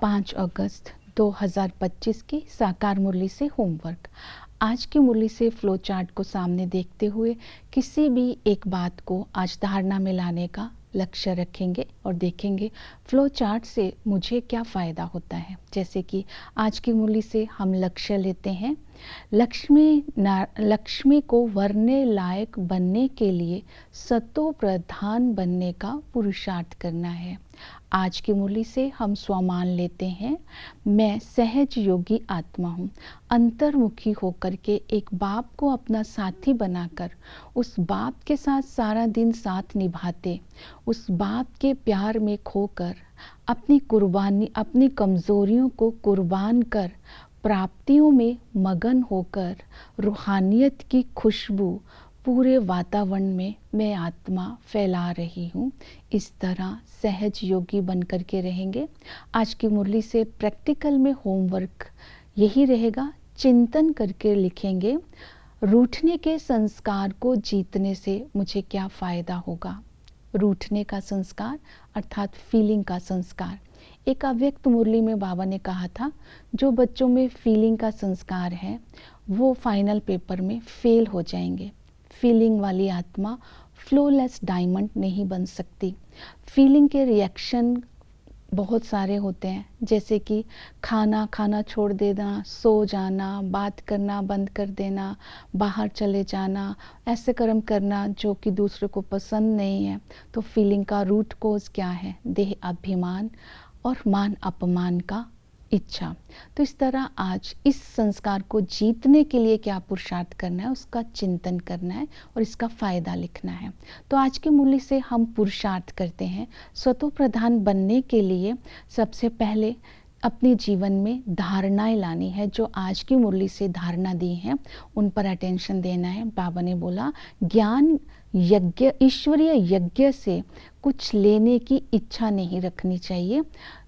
5 अगस्त 2025 की साकार मुरली से होमवर्क। आज की मुरली से फ्लो चार्ट को सामने देखते हुए किसी भी एक बात को आज धारणा में लाने का लक्ष्य रखेंगे और देखेंगे फ्लो चार्ट से मुझे क्या फ़ायदा होता है। जैसे कि आज की मुरली से हम लक्ष्य लेते हैं, लक्ष्मी को वरने लायक बनने के लिए सतो प्रधान बनने का पुरुषार्थ करना है। आज की मुरली से हम स्वमान लेते हैं, मैं सहज योगी आत्मा हूँ। अंतर्मुखी होकर के एक बाप को अपना साथी बनाकर उस बाप के साथ सारा दिन साथ निभाते, उस बाप के प्यार में खोकर अपनी कुर्बानी, अपनी कमज़ोरियों को कुर्बान कर प्राप्तियों में मगन होकर रूहानियत की खुशबू पूरे वातावरण में मैं आत्मा फैला रही हूँ। इस तरह सहज योगी बन कर के रहेंगे। आज की मुरली से प्रैक्टिकल में होमवर्क यही रहेगा, चिंतन करके लिखेंगे, रूठने के संस्कार को जीतने से मुझे क्या फ़ायदा होगा। रूठने का संस्कार अर्थात फीलिंग का संस्कार। एक अव्यक्त मुरली में बाबा ने कहा था, जो बच्चों में फीलिंग का संस्कार है वो फाइनल पेपर में फेल हो जाएंगे। फीलिंग वाली आत्मा फ्लोलेस डायमंड नहीं बन सकती। फीलिंग के रिएक्शन बहुत सारे होते हैं, जैसे कि खाना खाना छोड़ देना, सो जाना, बात करना बंद कर देना, बाहर चले जाना, ऐसे कर्म करना जो कि दूसरे को पसंद नहीं है। तो फीलिंग का रूट कोज क्या है? देह अभिमान और मान अपमान का इच्छा। तो इस तरह आज इस संस्कार को जीतने के लिए क्या पुरुषार्थ करना है, उसका चिंतन करना है और इसका फ़ायदा लिखना है। तो आज की मुरली से हम पुरुषार्थ करते हैं स्वतो प्रधान बनने के लिए। सबसे पहले अपने जीवन में धारणाएं लानी है। जो आज की मुरली से धारणा दी है उन पर अटेंशन देना है। बाबा ने बोला, ज्ञान यज्ञ, ईश्वरीय यज्ञ से कुछ लेने की इच्छा नहीं रखनी चाहिए।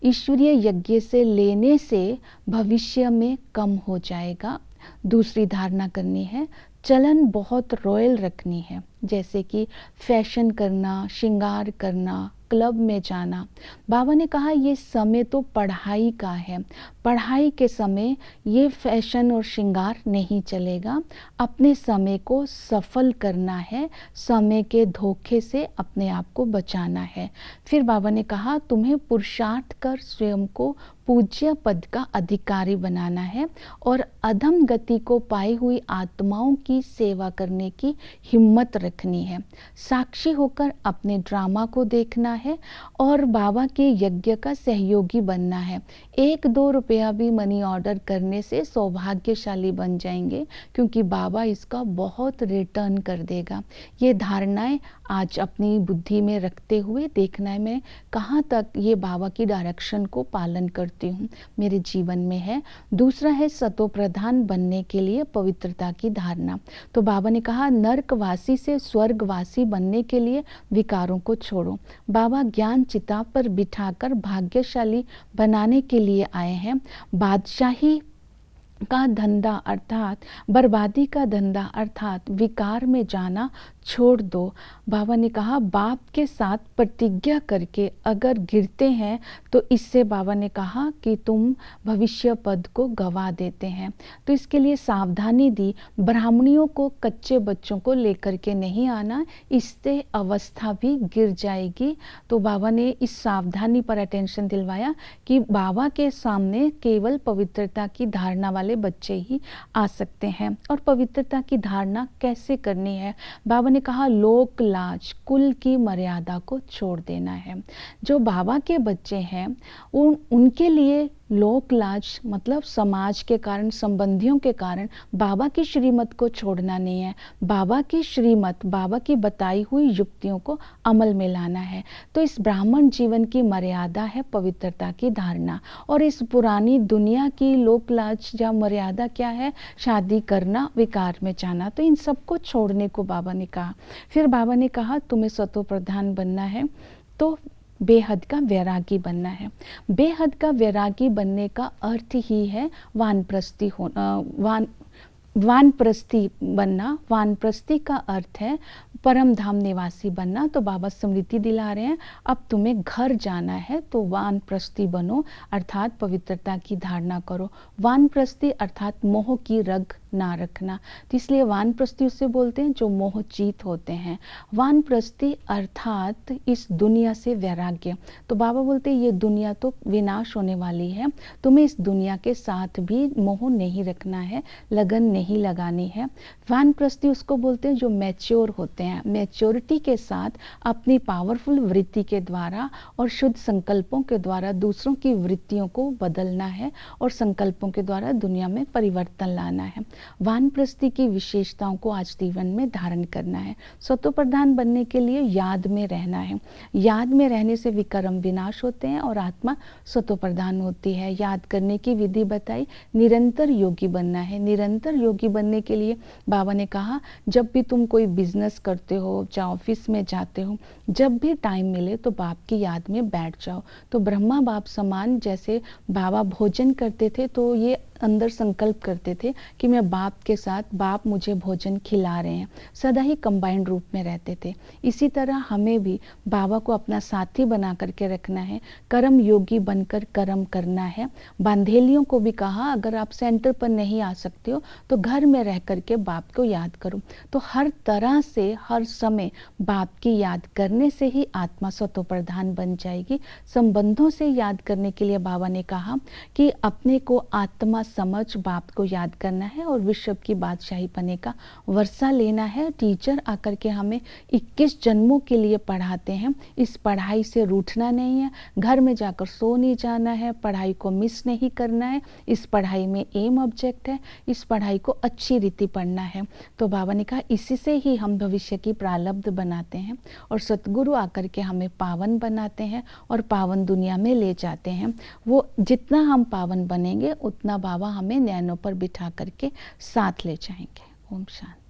ईश्वरीय यज्ञ से लेने से भविष्य में कम हो जाएगा। दूसरी धारणा करनी है, चलन बहुत रॉयल रखनी है, जैसे कि फैशन करना, श्रृंगार करना, क्लब में जाना। बाबा ने कहा ये समय तो पढ़ाई का है, पढ़ाई के समय ये फैशन और श्रृंगार नहीं चलेगा। अपने समय को सफल करना है, समय के धोखे से अपने आप को बचाना है। फिर बाबा ने कहा तुम्हें पुरुषार्थ कर स्वयं को पूज्य पद का अधिकारी बनाना है और अधम गति को पाई हुई आत्माओं की सेवा करने की हिम्मत रखनी है। साक्षी होकर अपने ड्रामा को देखना है और बाबा के यज्ञ का सहयोगी बनना है। 1-2 रुपया भी मनी ऑर्डर करने से सौभाग्यशाली बन जाएंगे, क्योंकि बाबा इसका बहुत रिटर्न कर देगा। ये धारणाएं आज अपनी बुद्धि में रखते हुए देखना है मैं कहाँ तक ये बाबा की डायरेक्शन को पालन करती हूँ, मेरे जीवन में है। दूसरा है सतो प्रधान बनने के लिए पवित्रता की धारणा। तो बाबा ने कहा नरकवासी से स्वर्गवासी बनने के लिए विकारों को छोड़ो। बाबा ज्ञान चिता पर बिठाकर भाग्यशाली बनाने के लिए आए हैं। बादशाही का धंधा अर्थात बर्बादी का धंधा अर्थात विकार में जाना छोड़ दो। बाबा ने कहा बाप के साथ प्रतिज्ञा करके अगर गिरते हैं तो इससे बाबा ने कहा कि तुम भविष्य पद को गवा देते हैं। तो इसके लिए सावधानी दी, ब्राह्मणियों को कच्चे बच्चों को लेकर के नहीं आना, इससे अवस्था भी गिर जाएगी। तो बाबा ने इस सावधानी पर अटेंशन दिलवाया कि बाबा के सामने केवल पवित्रता की धारणा वाले बच्चे ही आ सकते हैं। और पवित्रता की धारणा कैसे करनी है? बाबा ने कहा लोक लाज, कुल की मर्यादा को छोड़ देना है। जो बाबा के बच्चे हैं उनके लिए लोक लाज मतलब समाज के कारण, संबंधियों के कारण बाबा की श्रीमत को छोड़ना नहीं है। बाबा की श्रीमत, बाबा की बताई हुई युक्तियों को अमल में लाना है। तो इस ब्राह्मण जीवन की मर्यादा है पवित्रता की धारणा। और इस पुरानी दुनिया की लोक लाज या मर्यादा क्या है? शादी करना, विकार में जाना। तो इन सबको छोड़ने को बाबा ने कहा। फिर बाबा ने कहा तुम्हें सतो प्रधान बनना है तो बेहद का वैरागी बनना है। बेहद का वैरागी बनने का अर्थ ही है वानप्रस्थी होना, वानप्रस्थी बनना, वानप्रस्थी का अर्थ है परम धाम निवासी बनना। तो बाबा स्मृति दिला रहे हैं, अब तुम्हें घर जाना है तो वानप्रस्थी बनो, अर्थात पवित्रता की धारणा करो। वानप्रस्थी अर्थात मोह की रग ना रखना, तो इसलिए वानप्रस्थी उससे बोलते हैं जो मोहचीत होते हैं। वानप्रस्थी अर्थात इस दुनिया से वैराग्य। तो बाबा बोलते हैं ये दुनिया तो विनाश होने वाली है, तुम्हें इस दुनिया के साथ भी मोह नहीं रखना है, लगन नहीं लगानी है। वानप्रस्थी उसको बोलते हैं जो मैच्योर होते हैं, मैच्योरिटी के साथ अपनी पावरफुल वृत्ति के द्वारा और शुद्ध संकल्पों के द्वारा दूसरों की वृत्तियों को बदलना है और संकल्पों के द्वारा दुनिया में परिवर्तन लाना है। वानप्रस्थी की विशेषताओं को आज जीवन में धारण करना है। सतो प्रधान बनने के लिए याद में रहना है। याद में रहने से विकर्म विनाश होते हैं और आत्मा सतो प्रधान होती है। याद करने की विधि बताई, निरंतर योगी बनना है। निरंतर योगी बनने के लिए बाबा ने कहा, जब भी तुम कोई बिजनेस करते हो, चाहे ऑफिस में जाते हो, जब भी टाइम मिले तो बाप की याद में बैठ जाओ। तो ब्रह्मा बाप समान जैसे बाबा भोजन करते थे तो ये अंदर संकल्प करते थे कि मैं बाप के साथ, बाप मुझे भोजन खिला रहे हैं, सदा ही कंबाइंड रूप में रहते थे। इसी तरह हमें भी बाबा को अपना साथी बना करके रखना है, कर्म योगी बनकर कर्म करना है। बांधेलियों को भी कहा, अगर आप सेंटर पर नहीं आ सकते हो तो घर में रह करके बाप को याद करो। तो हर तरह से हर समय बाप की याद करने से ही आत्मा सतो प्रधान बन जाएगी। संबंधों से याद करने के लिए बाबा ने कहा कि अपने को आत्मा समझ बाप को याद करना है और विश्व की बादशाही पने का वर्षा लेना है। टीचर आकर के हमें 21 जन्मों के लिए पढ़ाते हैं, इस पढ़ाई से रूठना नहीं है, घर में जाकर सो नहीं जाना है, पढ़ाई को मिस नहीं करना है। इस पढ़ाई में एम ऑब्जेक्ट है, इस पढ़ाई को अच्छी रीति पढ़ना है। तो बाबा ने कहा इसी से ही हम भविष्य की प्रारब्ध बनाते हैं और सतगुरु आकर के हमें पावन बनाते हैं और पावन दुनिया में ले जाते हैं। वो जितना हम पावन बनेंगे उतना बाबा हमें नैनों पर बिठा करके साथ ले जाएंगे। ओम शांति।